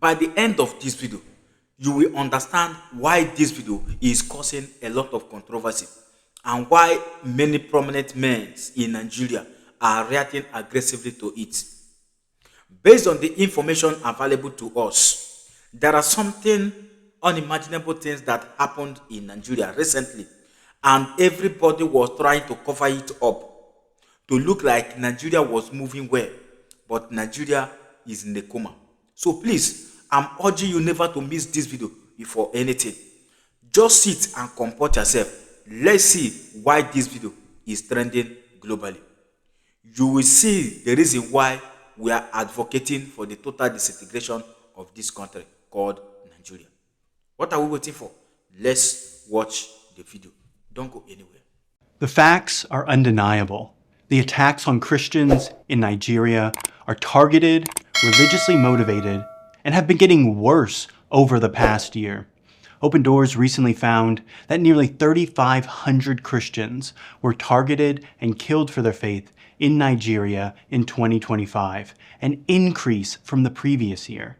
By the end of this video, you will understand why this video is causing a lot of controversy and why many prominent men in Nigeria are reacting aggressively to it. Based on the information available to us, there are something unimaginable things that happened in Nigeria recently, and everybody was trying to cover it up to look like Nigeria was moving well, but Nigeria is in a coma. So please, I'm urging you never to miss this video before anything. Just sit and comport yourself. Let's see why this video is trending globally. You will see the reason why we are advocating for the total disintegration of this country called Nigeria. What are we waiting for? Let's watch the video. Don't go anywhere. The facts are undeniable. The attacks on Christians in Nigeria are targeted, religiously motivated, and have been getting worse over the past year. Open Doors recently found that nearly 3,500 Christians were targeted and killed for their faith in Nigeria in 2025, an increase from the previous year.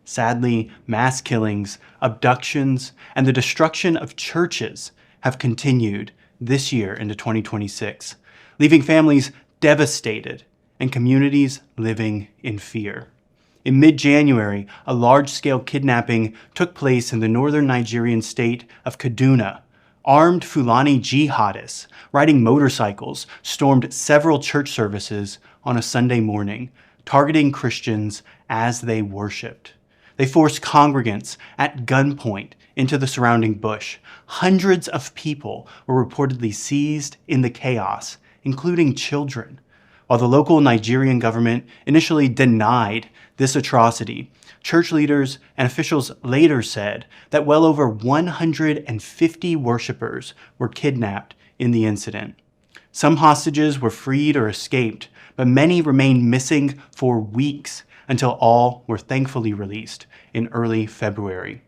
Sadly, mass killings, abductions, and the destruction of churches have continued this year into 2026, leaving families devastated and communities living in fear. In mid-January, a large-scale kidnapping took place in the northern Nigerian state of Kaduna. Armed Fulani jihadists riding motorcycles stormed several church services on a Sunday morning, targeting Christians as they worshipped. They forced congregants at gunpoint into the surrounding bush. Hundreds of people were reportedly seized in the chaos, including children. While the local Nigerian government initially denied this atrocity, church leaders and officials later said that well over 150 worshipers were kidnapped in the incident. Some hostages were freed or escaped, but many remained missing for weeks until all were thankfully released in early February.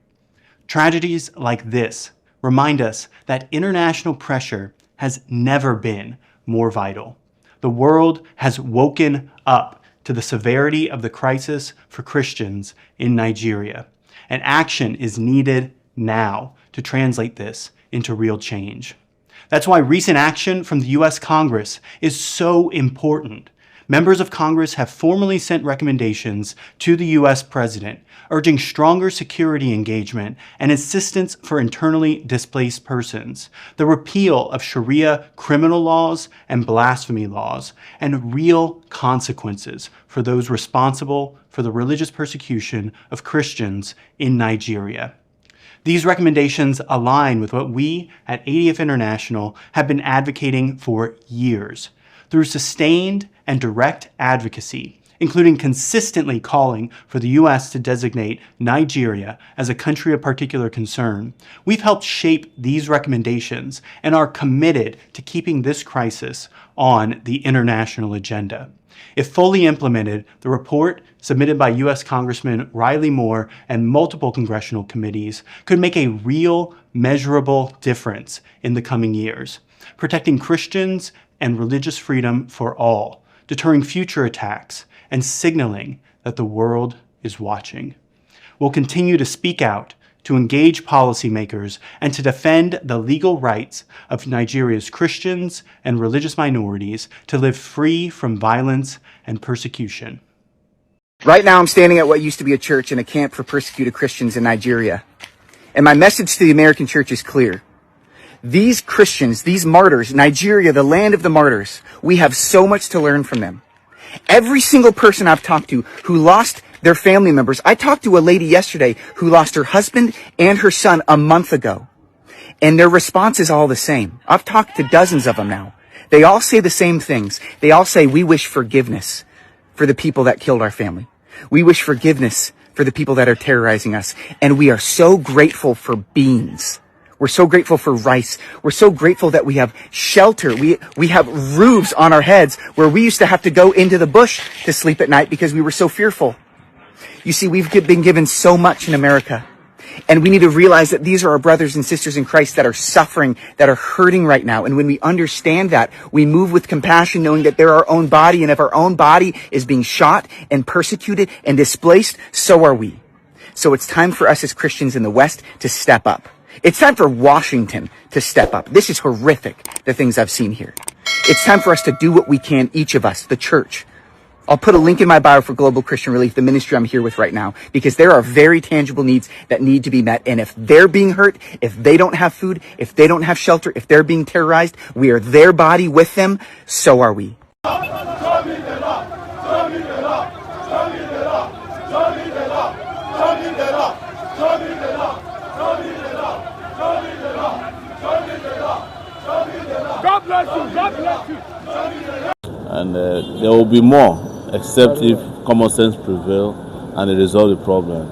Tragedies like this remind us that international pressure has never been more vital. The world has woken up to the severity of the crisis for Christians in Nigeria, and action is needed now to translate this into real change. That's why recent action from the U.S. Congress is so important. Members of Congress have formally sent recommendations to the U.S. President, urging stronger security engagement and assistance for internally displaced persons, the repeal of Sharia criminal laws and blasphemy laws, and real consequences for those responsible for the religious persecution of Christians in Nigeria. These recommendations align with what we at ADF International have been advocating for years. Through sustained and direct advocacy, including consistently calling for the U.S. to designate Nigeria as a country of particular concern, we've helped shape these recommendations and are committed to keeping this crisis on the international agenda. If fully implemented, the report submitted by U.S. Congressman Riley Moore and multiple congressional committees could make a real, measurable difference in the coming years, protecting Christians and religious freedom for all, deterring future attacks, and signaling that the world is watching. We'll continue to speak out, to engage policymakers, and to defend the legal rights of Nigeria's Christians and religious minorities to live free from violence and persecution. Right now, I'm standing at what used to be a church in a camp for persecuted Christians in Nigeria. And my message to the American church is clear. These Christians, these martyrs, Nigeria, the land of the martyrs, we have so much to learn from them. Every single person I've talked to who lost their family members. I talked to a lady yesterday who lost her husband and her son a month ago. And their response is all the same. I've talked to dozens of them now. They all say the same things. They all say, we wish forgiveness for the people that killed our family. We wish forgiveness for the people that are terrorizing us. And we are so grateful for beans. We're so grateful for rice. We're so grateful that we have shelter. We have roofs on our heads where we used to have to go into the bush to sleep at night because we were so fearful. You see, we've been given so much in America. And we need to realize that these are our brothers and sisters in Christ that are suffering, that are hurting right now. And when we understand that, we move with compassion, knowing that they're our own body. And if our own body is being shot and persecuted and displaced, so are we. So it's time for us as Christians in the West to step up. It's time for Washington to step up. This is horrific, the things I've seen here. It's time for us to do what we can, each of us, the church. I'll put a link in my bio for Global Christian Relief, the ministry I'm here with right now, because there are very tangible needs that need to be met. And if they're being hurt, if they don't have food, if they don't have shelter, if they're being terrorized, we are their body with them. So are we. God bless you. God bless you. And there will be more, except if common sense prevail and they resolve the problem.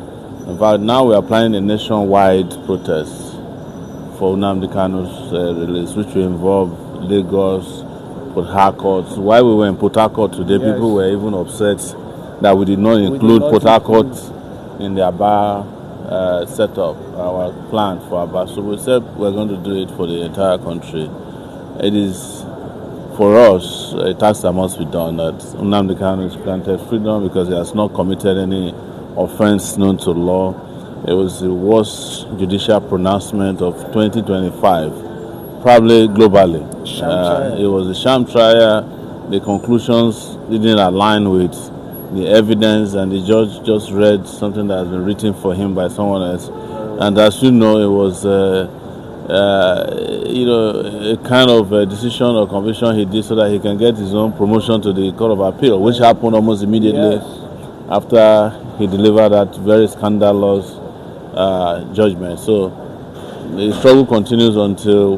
In fact, now we are planning a nationwide protest for Nnamdi Kanu's release, which will involve Lagos, Port Harcourt. While we were in Port Harcourt today, people were even upset that we did not include Port Harcourt in the Aba setup, our plan for Aba. So we said we're going to do it for the entire country. It is, for us, a task that must be done, that Nnamdi Kanu is granted freedom because he has not committed any offense known to law. It was the worst judicial pronouncement of 2025, probably globally. It was a sham trial. The conclusions didn't align with the evidence, and the judge just read something that has been written for him by someone else. And as you know, it was a kind of a decision or conviction he did so that he can get his own promotion to the Court of Appeal, which happened almost immediately after he delivered that very scandalous judgment. So the struggle continues until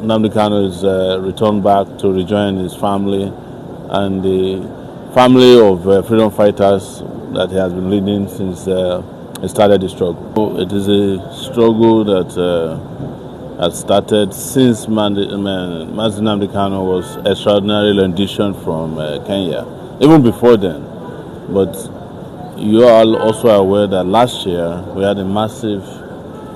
Nnamdi Kanu is returned back to rejoin his family and the family of freedom fighters that he has been leading since he started the struggle. So it is a struggle that has started since Nnamdi Kanu was extraordinarily auditioned from Kenya, even before then. But you are also aware that last year we had a massive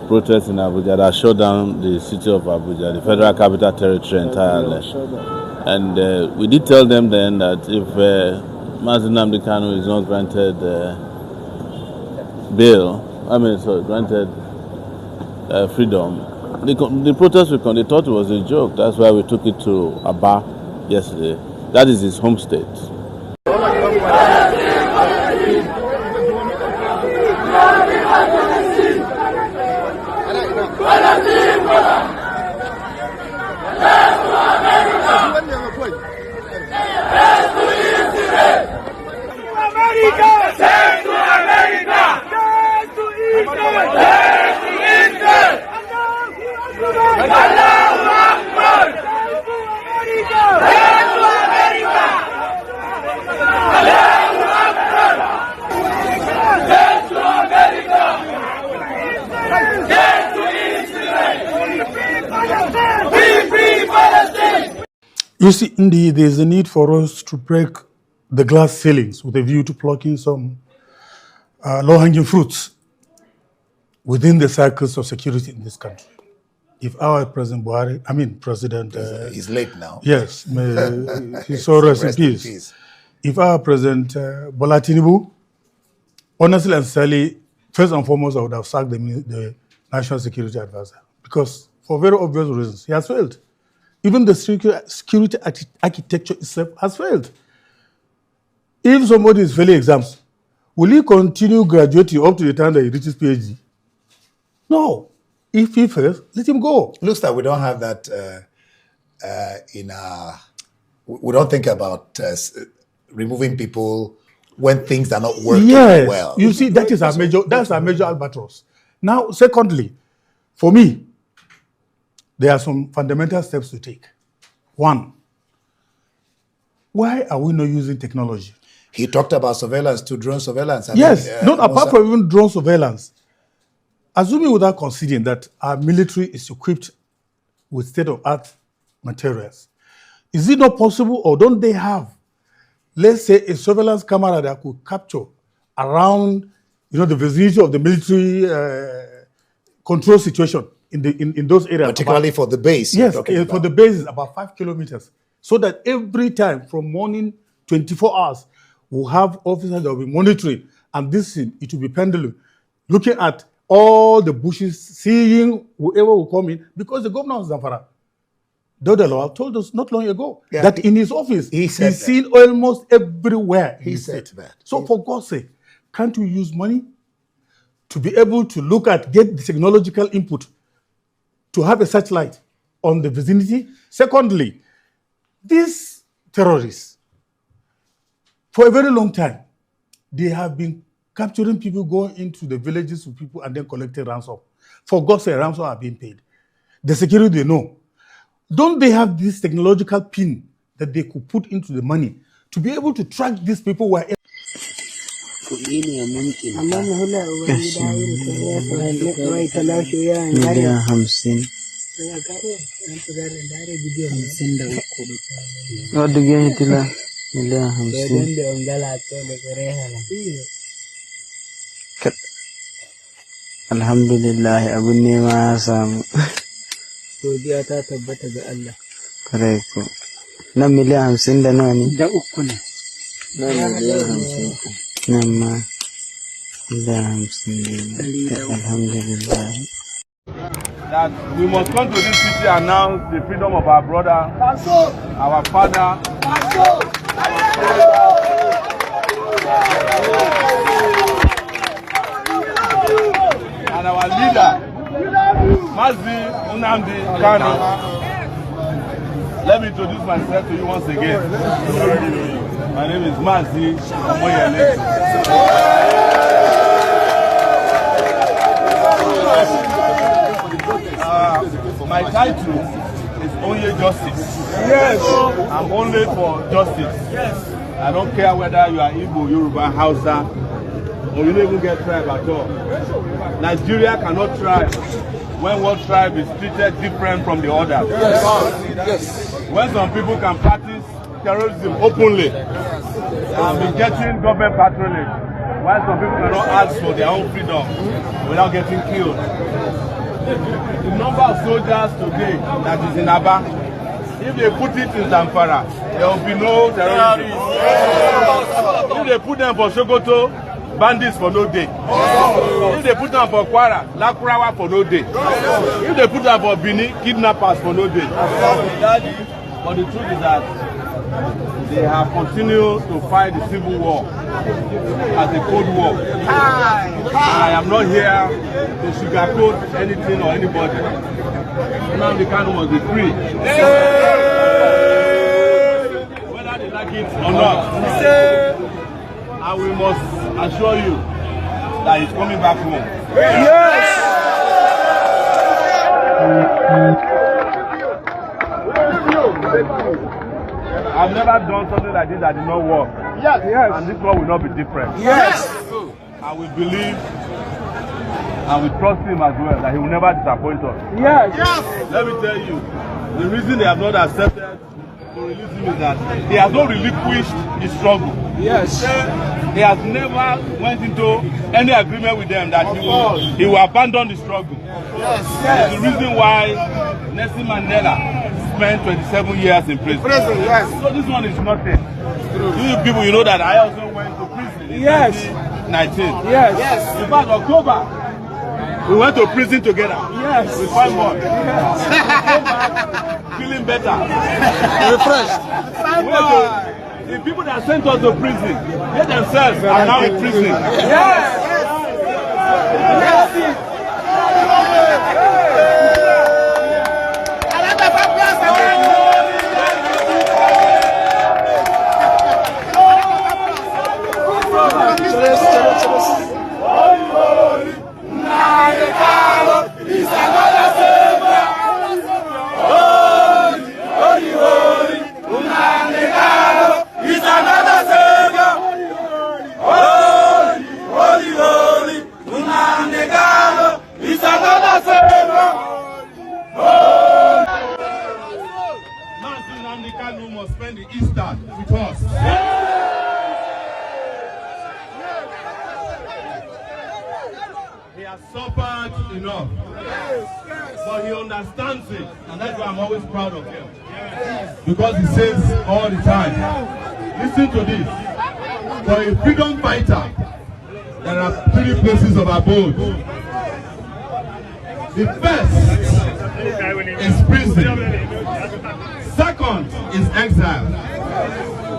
protest in Abuja that shut down the city of Abuja, the Federal Capital Territory entirely. And we did tell them then that if Nnamdi Kanu is not granted granted freedom, the protest they thought it was a joke. That's why we took it to Aba yesterday. That is his home state. You see, indeed, there's a need for us to break the glass ceilings with a view to plucking some low-hanging fruits within the circles of security in this country. If our President he's late now. Yes, may his soul rest in peace. If our President Bola Tinubu, honestly and sincerely, first and foremost, I would have sacked the National Security Advisor because, for very obvious reasons, he has failed. Even the security architecture itself has failed. If somebody is failing exams, will he continue graduating up to the time that he reaches PhD? No. If he fails, let him go. Looks like we don't have that in our... We don't think about removing people when things are not working well. You see, that's our major albatross. Now, secondly, for me, there are some fundamental steps to take. One, why are we not using technology? He talked about surveillance to drone surveillance. Apart from even drone surveillance, assuming without conceding that our military is equipped with state-of-art materials, is it not possible, or don't they have, let's say, a surveillance camera that could capture around, the vicinity of the military control situation in those areas? Particularly for the base. Yes, for the base is about 5 kilometers. So that every time from morning, 24 hours, we'll have officers that will be monitoring, and it will be pendulum. looking at all the bushes, seeing whoever will come in, because the governor of Zamfara, Dauda Lawal, told us not long ago that in his office, he's seen almost everywhere. He said that. So for God's sake, can't we use money to be able to look at, get the technological input to have a satellite on the vicinity? Secondly, these terrorists, for a very long time, they have been capturing people, going into the villages with people and then collecting ransom. For God's sake, ransom are being paid. The security, they know. Don't they have this technological pin that they could put into the money to be able to track these people wherever? Alhamdulillah, abun nema ya samu. Godiya ta tabbata ga Allah. Kare ko. Nan miliyan 50 da nawa ne? Da uku ne. Nan miliyan 50. Nan ma miliyan 50. Alhamdulillah. That we must come to this city and announce the freedom of our brother, our father, and our leader, Nnamdi Kanu. Let me introduce myself to you once again. My name is Mazi Omoyele. My title is only justice. Yes. I'm only for justice. Yes. I don't care whether you are Igbo, Yoruba, Hausa, or you don't even get tribe at all. Nigeria cannot thrive when one tribe is treated different from the other. Yes. Yes. When some people can practice terrorism openly and be getting government patronage, while some people cannot ask for their own freedom without getting killed. The number of soldiers today that is in Aba, if they put it in Zamfara, there will be no terrorism. If they put them for Sokoto, bandits for no day. If they put them for Kwara, Lakurawa for no day. If they put them for Bini, kidnappers for no day. But the truth is that they have continued to fight the civil war as a cold war. And I am not here to sugarcoat anything or anybody. Nnamdi Kanu must be free. Whether they like it or not. And we must assure you that he's coming back home. Yes! I've never done something like this that did not work. Yes. Yes. And this one will not be different. Yes. And we believe and we trust him as well that he will never disappoint us. Yes. Yes. Let me tell you, the reason they have not accepted to release him is that he has not relinquished his struggle. Yes. He has never went into any agreement with them that he will abandon the struggle. Yes. Yes. The reason why Nelson Mandela spent 27 years in prison. Yes. So this one is nothing. You people, you know that I also went to prison in 2019. Yes. Yes. In fact, October, we went to prison together. Yes. With 5 months. Yes. Feeling better. Refreshed. The people that sent us to prison, they themselves are now in prison. Yes. Yes. Yes. Nnamdi Kanu must spend the Easter with us. He has suffered enough, but he understands it, and that's why I'm always proud of him. Because he says all the time, listen to this, for a freedom fighter, there are 3 places of abode. The first is prison. Second is exile.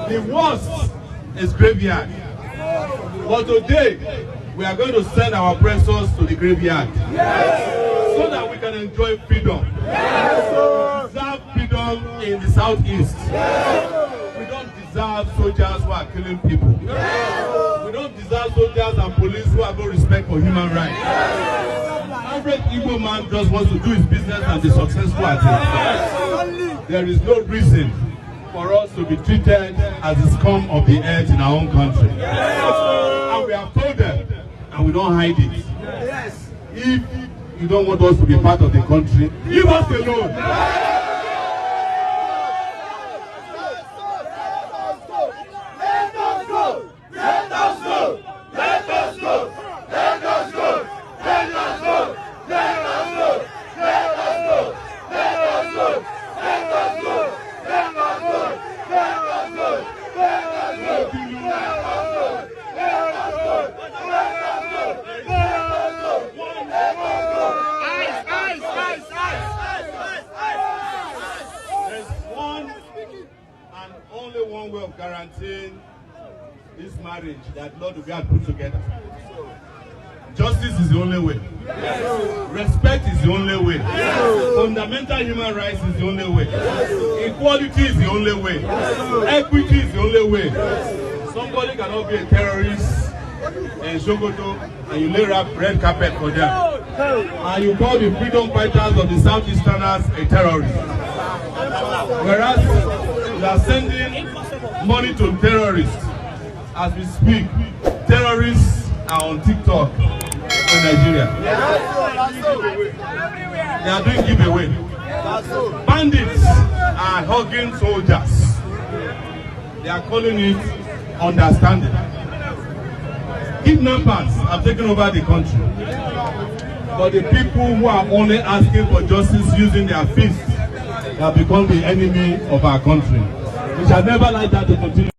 The worst is graveyard. But today, we are going to send our oppressors to the graveyard. So that we can enjoy freedom. We deserve freedom in the southeast. We don't deserve soldiers who are killing people. We don't deserve soldiers and police who have no respect for human rights. Average Igbo man just wants to do his business and be successful at it. There is no reason for us to be treated as the scum of the earth in our own country. And we have told them, and we don't hide it. If you don't want us to be part of the country, leave us alone. One way of guaranteeing this marriage that Lord will God put together. Justice is the only way. Respect is the only way. Fundamental human rights is the only way. Equality is the only way. Equity is the only way. Somebody cannot be a terrorist in Sokoto and you lay red carpet for them. And you call the freedom fighters of the Southeasterners a terrorist. Whereas you are sending money to terrorists. As we speak, terrorists are on TikTok in Nigeria. They are doing giveaway. Bandits are hugging soldiers. They are calling it understanding. Kidnappers have taken over the country. But the people who are only asking for justice using their fists have become the enemy of our country. We shall never like that to continue.